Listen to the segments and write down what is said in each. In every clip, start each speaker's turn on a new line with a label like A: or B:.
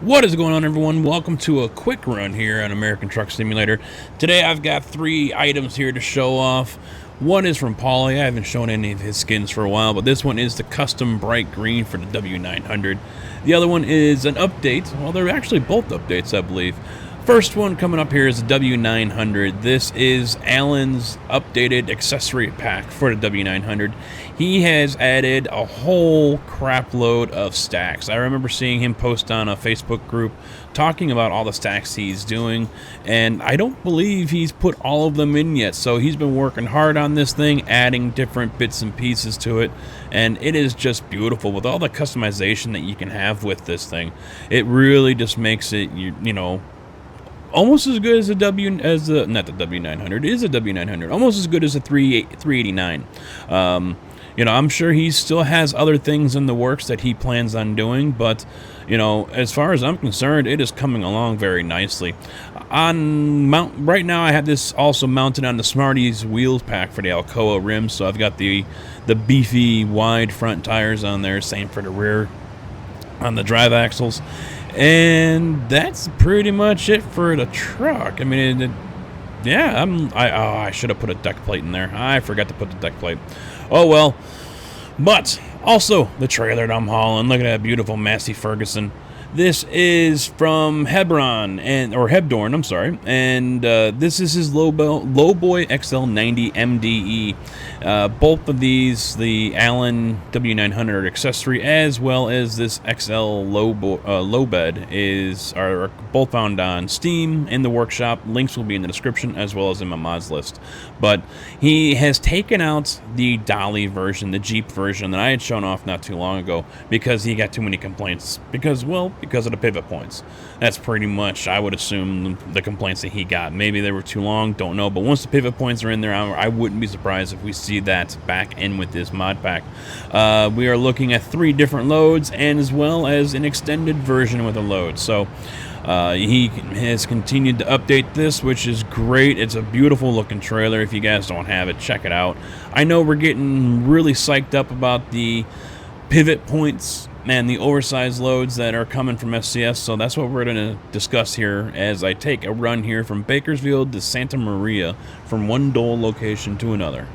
A: What is going on, everyone? Welcome to a quick run here on American Truck Simulator. Today I've got 3 items here to show off. One is from Pauly. I haven't shown any of his skins for a while, but this one is the custom bright green for the W900. The other one is an update. Well, they're actually both updates, I believe. First one coming up here is the W900. This is Alan's updated accessory pack for the W900. He has added a whole crap load of stacks. I remember seeing him post on a Facebook group talking about all the stacks he's doing, and I don't believe he's put all of them in yet. So he's been working hard on this thing, adding different bits and pieces to it, and it is just beautiful with all the customization that you can have with this thing. It really just makes it, you know, almost as good as the not the W900, it is a W900, almost as good as a 389. You know, I'm sure he still has other things in the works that he plans on doing, but, you know, as far as I'm concerned, it is coming along very nicely. Right now, I have this also mounted on the Smarties wheels pack for the Alcoa rims, so I've got the beefy wide front tires on there, same for the rear on the drive axles. And that's pretty much it for the truck. I mean, yeah, I should have put a deck plate in there. I forgot to put the deck plate. Oh well. But also the trailer that I'm hauling. Look at that beautiful Massey Ferguson. This is from Habdorn, I'm sorry, and this is his Lowboy XL 90 MDE. Both of these, the Allen W900 accessory as well as this XL Lowbed, are both found on Steam in the workshop. Links will be in the description as well as in my mods list. But he has taken out the dolly version, the Jeep version that I had shown off not too long ago because he got too many complaints. Because of the pivot points. That's pretty much, I would assume, the complaints that he got. Maybe they were too long, don't know. But once the pivot points are in there, I wouldn't be surprised if we see that back in with this mod pack. We are looking at 3 different loads and as well as an extended version with a load. So he has continued to update this, which is great. It's a beautiful looking trailer. If you guys don't have it, check it out. I know we're getting really psyched up about the pivot points and the oversized loads that are coming from SCS, so that's what we're going to discuss here as I take a run here from Bakersfield to Santa Maria, from one Dole location to another.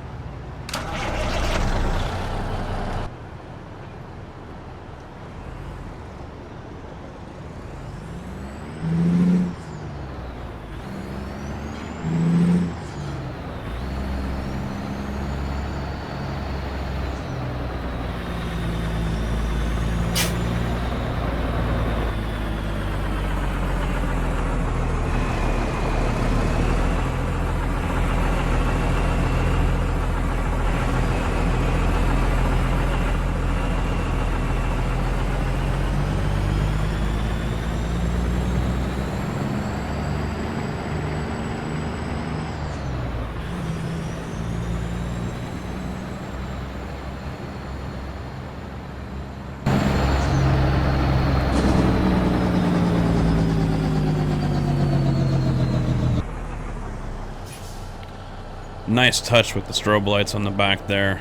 A: Nice touch with the strobe lights on the back there.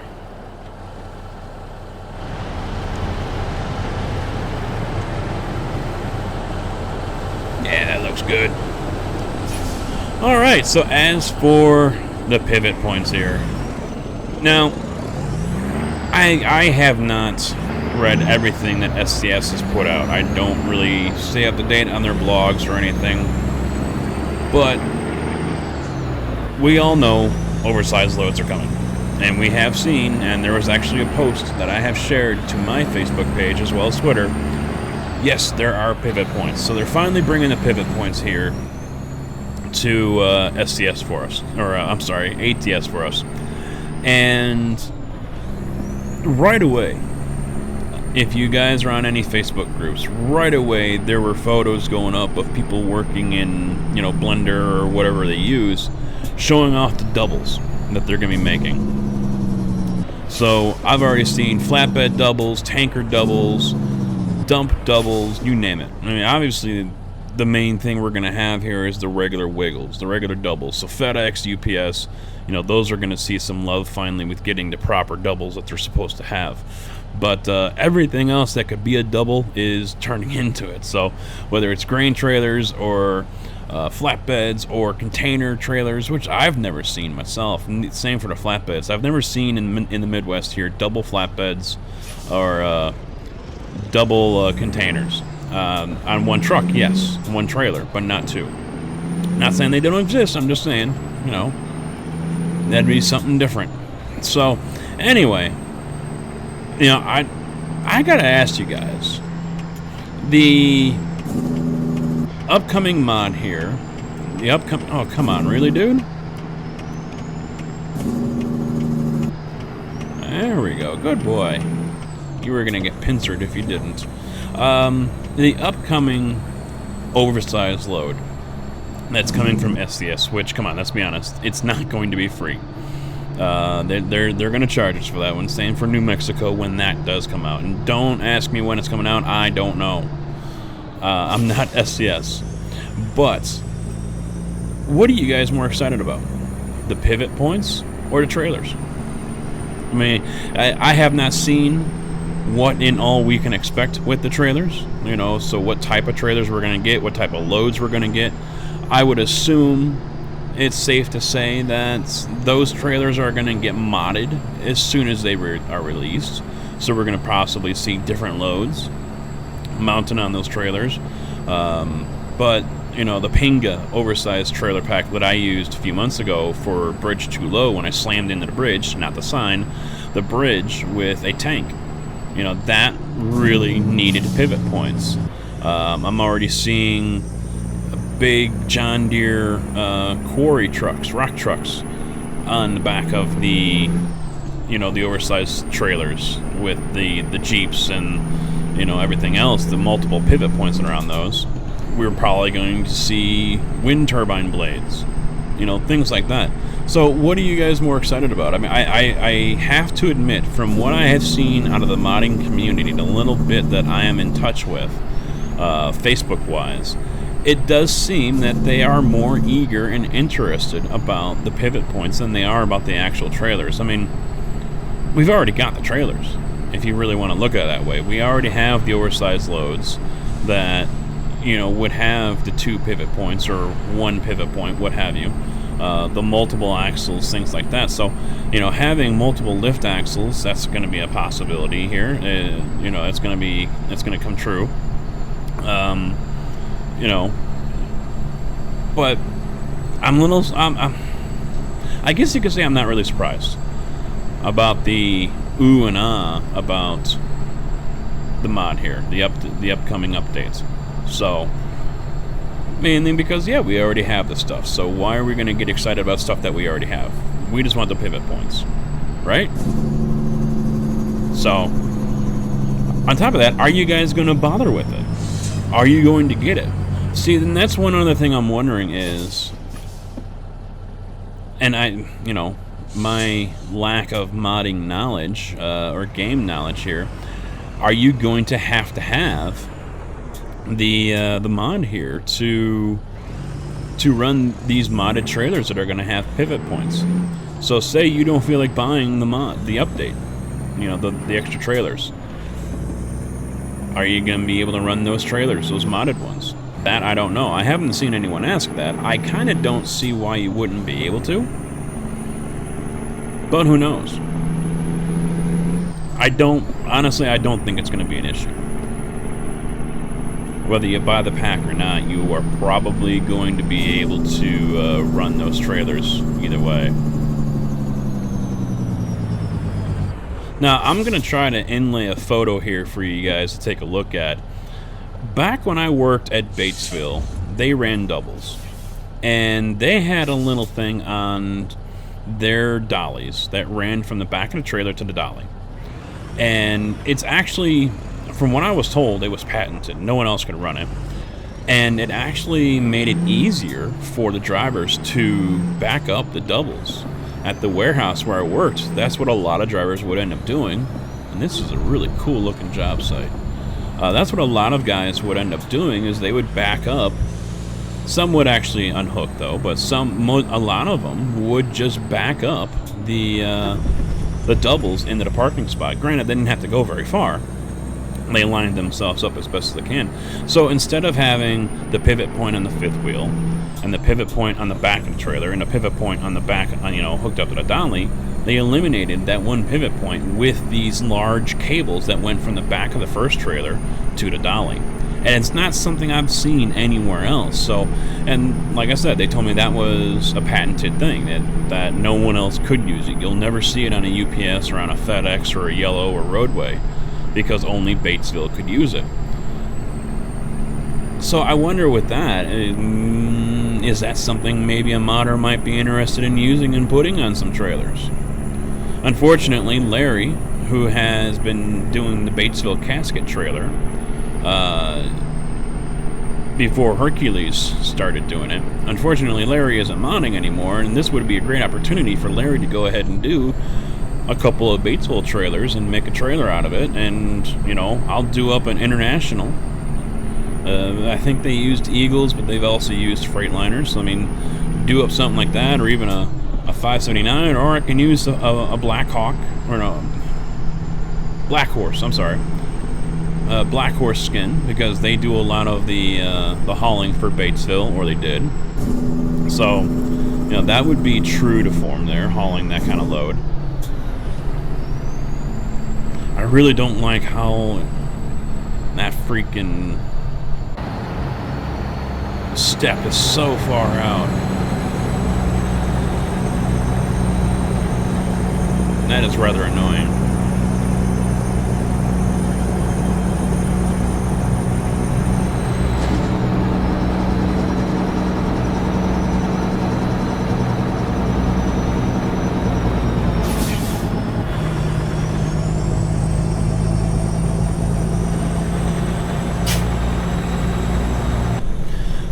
A: Yeah, that looks good. Alright, so as for the pivot points here. Now, I have not read everything that SCS has put out. I don't really stay up to date on their blogs or anything. But we all know oversized loads are coming, and we have seen, and there was actually a post that I have shared to my Facebook page as well as Twitter. Yes, there are pivot points, so they're finally bringing the pivot points here to SCS for us, or I'm sorry, ATS for us. And right away, if you guys are on any Facebook groups, right away there were photos going up of people working in, you know, Blender or whatever they use, showing off the doubles that they're going to be making. So I've already seen flatbed doubles, tanker doubles, dump doubles, you name it. I mean, obviously the main thing we're going to have here is the regular wiggles, the regular doubles. So FedEx, UPS, you know, those are going to see some love finally with getting the proper doubles that they're supposed to have. But everything else that could be a double is turning into it. So whether it's grain trailers or flatbeds or container trailers, which I've never seen myself. Same for the flatbeds. I've never seen in the Midwest here double flatbeds or double containers on one truck. Yes, one trailer, but not two. Not saying they don't exist. I'm just saying, you know, that'd be something different. So anyway, you know, I gotta ask you guys, the upcoming mod here, oh, come on, really, dude? There we go, good boy. You were gonna get pincered if you didn't. The upcoming oversized load that's coming from SDS, which, come on, let's be honest, it's not going to be free. They're gonna charge us for that one. Same for New Mexico when that does come out. And don't ask me when it's coming out, I don't know. I'm not SCS. But what are you guys more excited about? The pivot points or the trailers? I mean, I have not seen what in all we can expect with the trailers. You know, so what type of trailers we're going to get, what type of loads we're going to get. I would assume it's safe to say that those trailers are going to get modded as soon as they are released. So we're going to possibly see different loads mounted on those trailers. But, you know, the Pinga oversized trailer pack that I used a few months ago for Bridge Too Low, when I slammed into the bridge, not the sign, the bridge with a tank, you know, that really needed pivot points. I'm already seeing big John Deere quarry trucks, rock trucks, on the back of the, you know, the oversized trailers with the Jeeps and, you know, everything else, the multiple pivot points around those. We're probably going to see wind turbine blades, you know, things like that. So what are you guys more excited about? I mean, I have to admit, from what I have seen out of the modding community, the little bit that I am in touch with, Facebook-wise, it does seem that they are more eager and interested about the pivot points than they are about the actual trailers. I mean, we've already got the trailers, if you really want to look at it that way. We already have the oversized loads that, you know, would have the 2 pivot points or 1 pivot point, what have you. The multiple axles, things like that. So, you know, having multiple lift axles, that's going to be a possibility here. You know, it's going to come true. You know, but I guess you could say I'm not really surprised about the ooh and ah about the mod here, the upcoming updates. So, mainly because, yeah, we already have the stuff. So why are we going to get excited about stuff that we already have? We just want the pivot points, right? So, on top of that, are you guys going to bother with it? Are you going to get it? See, then that's one other thing I'm wondering is, and you know, my lack of modding knowledge or game knowledge here, are you going to have the mod here to run these modded trailers that are going to have pivot points? So say you don't feel like buying the update, you know, the extra trailers. Are you going to be able to run those trailers, those modded ones? That I don't know. I haven't seen anyone ask that. I kind of don't see why you wouldn't be able to. But who knows? Honestly, I don't think it's going to be an issue. Whether you buy the pack or not, you are probably going to be able to run those trailers either way. Now, I'm going to try to inlay a photo here for you guys to take a look at. Back when I worked at Batesville, they ran doubles. And they had a little thing on their dollies that ran from the back of the trailer to the dolly. And it's actually, from what I was told, it was patented. No one else could run it. And it actually made it easier for the drivers to back up the doubles. At the warehouse where I worked, that's what a lot of drivers would end up doing. And this is a really cool looking job site. That's what a lot of guys would end up doing, is they would back up. Some would actually unhook though, but a lot of them would just back up the the doubles into the parking spot. Granted, they didn't have to go very far. They lined themselves up as best as they can. So instead of having the pivot point on the fifth wheel, and the pivot point on the back of the trailer, and the pivot point on the back, hooked up to the dolly, they eliminated that one pivot point with these large cables that went from the back of the first trailer to the dolly. And it's not something I've seen anywhere else. So, and like I said, they told me that was a patented thing, that no one else could use it. You'll never see it on a UPS or on a FedEx or a Yellow or Roadway, because only Batesville could use it. So I wonder with that, is that something maybe a modder might be interested in using and putting on some trailers? Unfortunately, Larry, who has been doing the Batesville casket trailer before Hercules started doing it, unfortunately Larry isn't modding anymore, and this would be a great opportunity for Larry to go ahead and do a couple of Batesville trailers and make a trailer out of it. And I'll do up an international. I think they used Eagles, but they've also used Freightliners. So, I mean, do up something like that, or even a 579, or I can use a Black Hawk, or no, Black Horse, I'm sorry. Black Horse skin, because they do a lot of the hauling for Batesville, or they did. So, that would be true to form there, hauling that kind of load. I really don't like how that freaking step is so far out. That is rather annoying.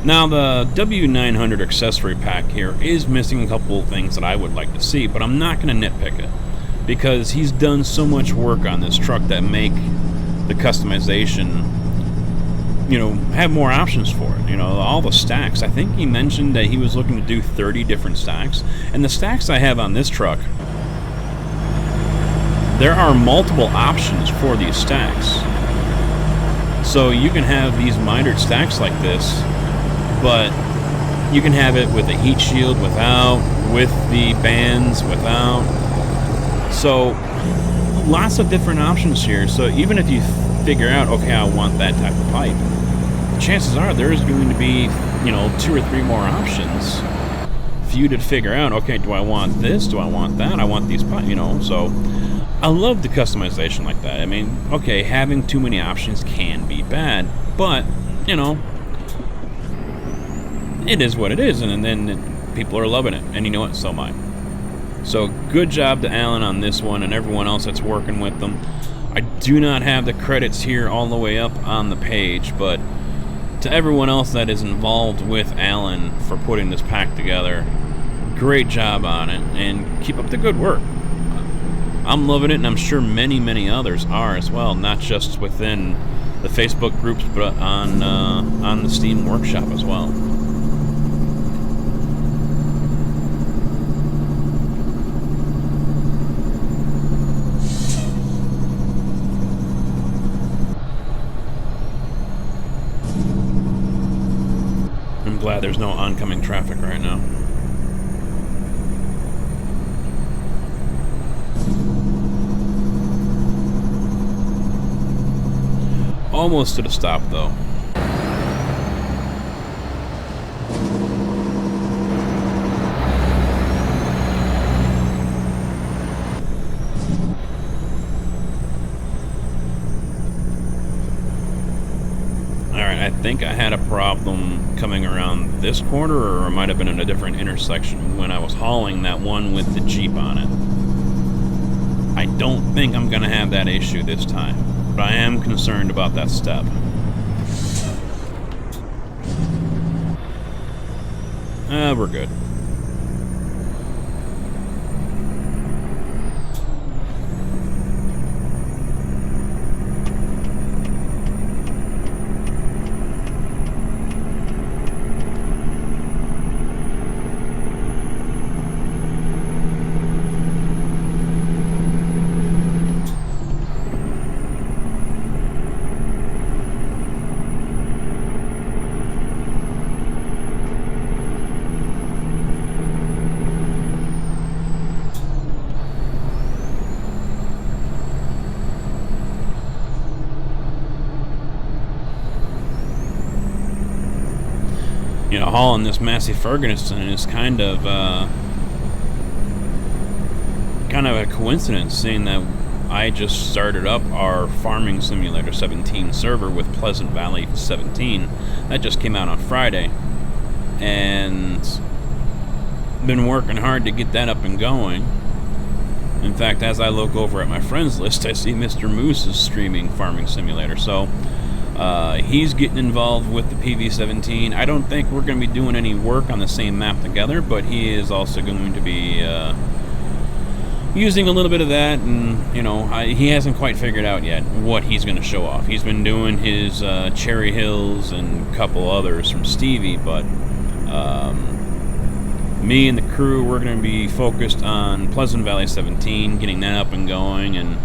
A: Now, the W900 accessory pack here is missing a couple of things that I would like to see, but I'm not going to nitpick it, because he's done so much work on this truck that make the customization, have more options for it. All the stacks. I think he mentioned that he was looking to do 30 different stacks, and the stacks I have on this truck, there are multiple options for these stacks. So you can have these mitered stacks like this, but you can have it with a heat shield without, with the bands without. So lots of different options here. So even if you figure out, okay, I want that type of pipe, chances are there's going to be, 2 or 3 more options for you to figure out, okay, do I want this? Do I want that? I want these pipes, So I love the customization like that. I mean, okay, having too many options can be bad, but, it is what it is, and then people are loving it, and you know what, so am I. So good job to Alan on this one and everyone else that's working with them. I do not have the credits here all the way up on the page, but to everyone else that is involved with Alan for putting this pack together, great job on it, and keep up the good work. I'm loving it, and I'm sure many, many others are as well, not just within the Facebook groups, but on the Steam Workshop as well. I'm glad there's no oncoming traffic right now. Almost to the stop, though. I think I had a problem coming around this corner, or it might have been in a different intersection when I was hauling that one with the Jeep on it. I don't think I'm going to have that issue this time, but I am concerned about that step. We're good. you know, hauling this Massey Ferguson is kind of a coincidence, seeing that I just started up our Farming Simulator 17 server with Pleasant Valley 17. That just came out on Friday, and been working hard to get that up and going. In fact, as I look over at my friends list, I see Mr. Moose is streaming Farming Simulator, so he's getting involved with the PV17. I don't think we're going to be doing any work on the same map together, but he is also going to be using a little bit of that, and you know, he hasn't quite figured out yet what he's going to show off. He's been doing his Cherry Hills and a couple others from Stevie, but me and the crew, we're going to be focused on Pleasant Valley 17, getting that up and going. And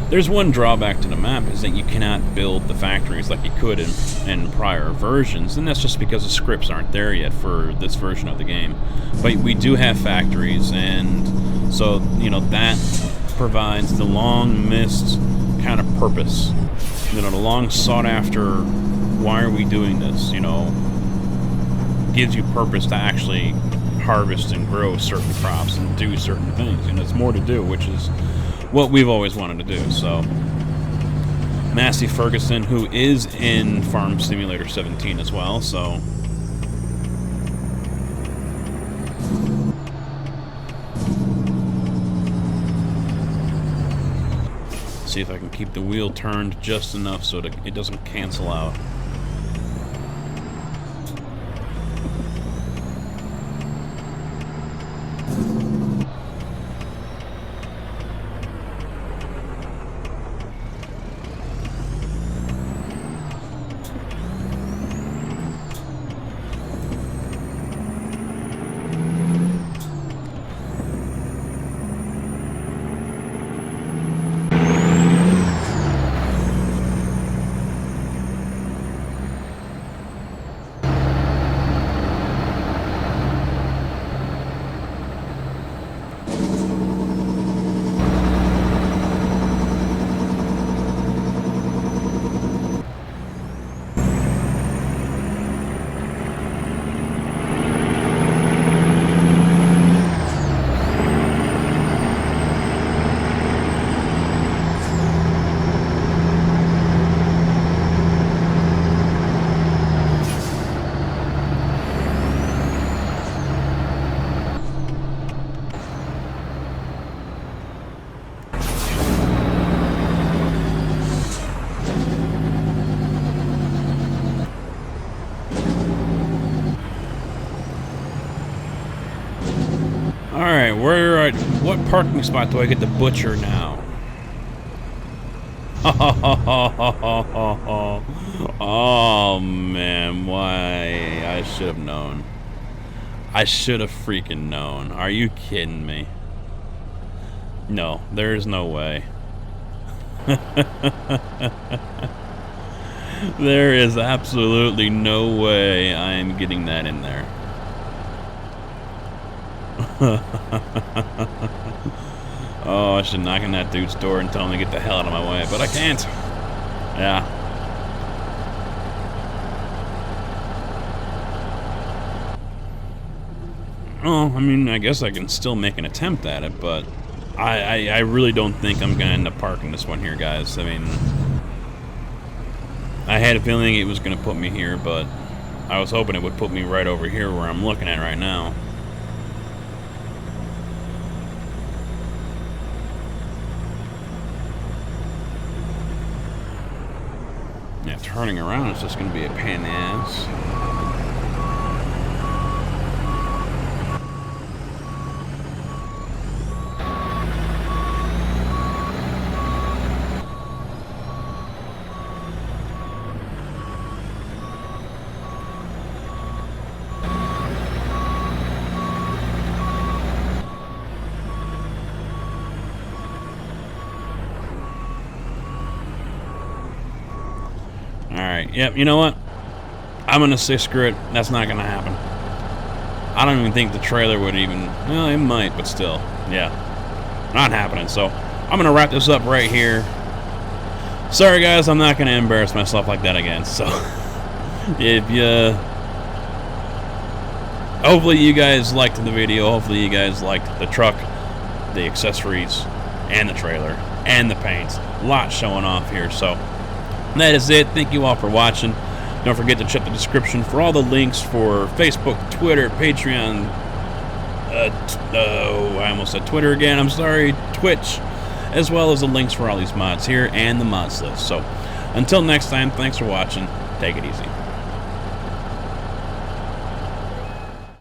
A: there's one drawback to the map, is that you cannot build the factories like you could in prior versions, and that's just because the scripts aren't there yet for this version of the game. But we do have factories, and so, you know, that provides the long-missed kind of purpose. You know, the long sought-after, why are we doing this, you know, gives you purpose to actually harvest and grow certain crops and do certain things. You know, it's more to do, which is what we've always wanted to do. So Massey Ferguson, who is in Farm Simulator 17 as well, so see if I can keep the wheel turned just enough so that it doesn't cancel out. Alright, what parking spot do I get to butcher now? Oh man, why? I should have known. I should have freaking known. Are you kidding me? No, there's no way. There is absolutely no way I am getting that in there. Oh, I should knock on that dude's door and tell him to get the hell out of my way, but I can't. Yeah. Oh, I mean, I guess I can still make an attempt at it, but I really don't think I'm going to end up parking this one here, guys. I mean, I had a feeling it was going to put me here, but I was hoping it would put me right over here where I'm looking at right now. Yeah, turning around is just going to be a pain in the ass. Alright, yep, you know what? I'm going to say screw it. That's not going to happen. I don't even think the trailer would even... Well, it might, but still. Yeah. Not happening. So, I'm going to wrap this up right here. Sorry, guys. I'm not going to embarrass myself like that again. So, if you hopefully you guys liked the video. Hopefully you guys liked the truck, the accessories, and the trailer, and the paints. A lot showing off here. So that is it. Thank you all for watching. Don't forget to check the description for all the links for Facebook, Twitter, Patreon, I almost said Twitter again, I'm sorry, Twitch, as well as the links for all these mods here and the mods list. So until next time, thanks for watching. Take it easy.